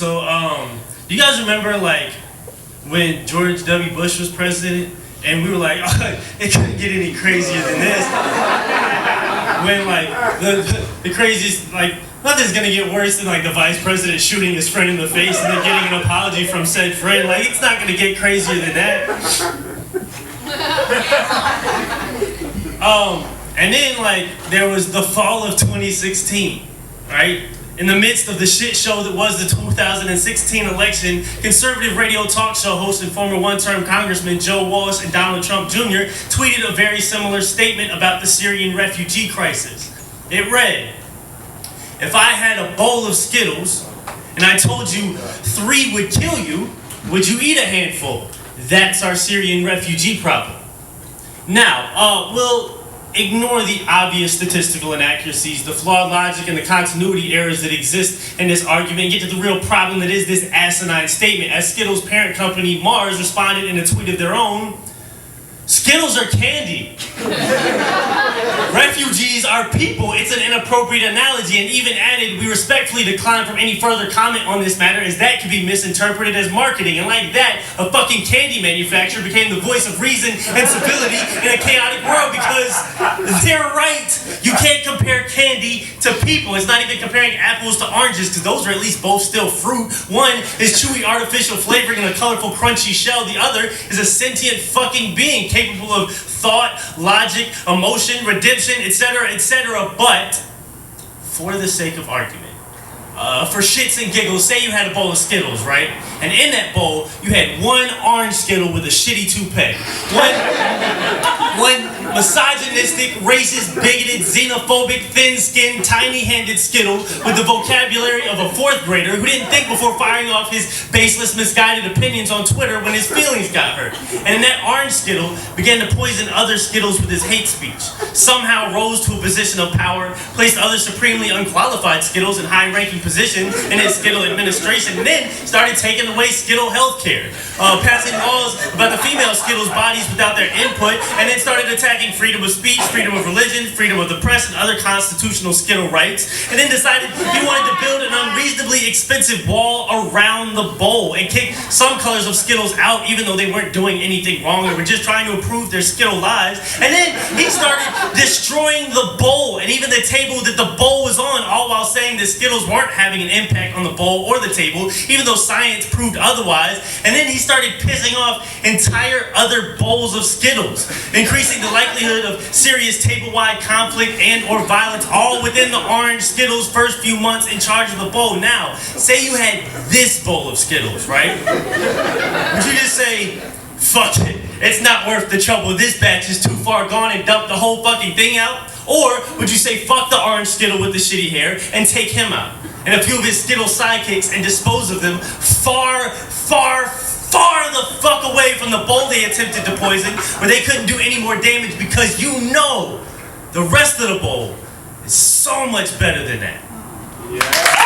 So, do you guys remember, like, when George W. Bush was president, and we were like, oh, it couldn't get any crazier than this? When, like, the craziest, like, nothing's gonna get worse than, like, the vice president shooting his friend in the face and then getting an apology from said friend. Like, it's not gonna get crazier than that. And then, like, there was the fall of 2016, right? In the midst of the shit show that was the 2016 election, conservative radio talk show host and former one-term Congressman Joe Walsh and Donald Trump Jr. tweeted a very similar statement about the Syrian refugee crisis. It read, "If I had a bowl of Skittles and I told you 3 would kill you, would you eat a handful? That's our Syrian refugee problem." Now, we'll ignore the obvious statistical inaccuracies, the flawed logic, and the continuity errors that exist in this argument, and get to the real problem that is this asinine statement. As Skittles' parent company, Mars, responded in a tweet of their own, "Skittles are candy. Refugees are people. It's an inappropriate analogy," and even added, "We respectfully decline from any further comment on this matter as that could be misinterpreted as marketing." And like that, a fucking candy manufacturer became the voice of reason and civility in a chaotic world, because they're right. You can't compare candy to people. It's not even comparing apples to oranges, because those are at least both still fruit. One is chewy artificial flavoring in a colorful crunchy shell. The other is a sentient fucking being capable of thought, logic, emotion, redemption, etc., etc. But for the sake of argument, for shits and giggles, say you had a bowl of Skittles, right? And in that bowl, you had one orange Skittle with a shitty toupee. One misogynistic, racist, bigoted, xenophobic, thin-skinned, tiny-handed Skittle with the vocabulary of a 4th grader who didn't think before firing off his baseless, misguided opinions on Twitter when his feelings got hurt. And in that orange Skittle began to poison other Skittles with his hate speech. Somehow rose to a position of power, placed other supremely unqualified Skittles in high-ranking positions in his Skittle administration, and then started taking away Skittle healthcare, passing laws about the female Skittles' bodies without their input, and then started attacking freedom of speech, freedom of religion, freedom of the press, and other constitutional Skittle rights, and then decided he wanted to build an unreasonably expensive wall around the bowl and kick some colors of Skittles out, even though they weren't doing anything wrong. They were just trying to improve their Skittle lives. And then he started destroying the bowl and even the table that the bowl was on, all while saying that Skittles weren't having an impact on the bowl or the table, even though science proved otherwise. And then he started pissing off entire other bowls of Skittles, increasing the likelihood of serious table-wide conflict and or violence, all within the orange Skittles' first few months in charge of the bowl. Now, say you had this bowl of Skittles, right? Would you just say, fuck it, it's not worth the trouble, this batch is too far gone, and dump the whole fucking thing out? Or would you say, fuck the orange Skittle with the shitty hair and take him out, and a few of his Skittle sidekicks, and dispose of them far, far, far the fuck away from the bowl they attempted to poison, where they couldn't do any more damage, because you know the rest of the bowl is so much better than that. Yeah.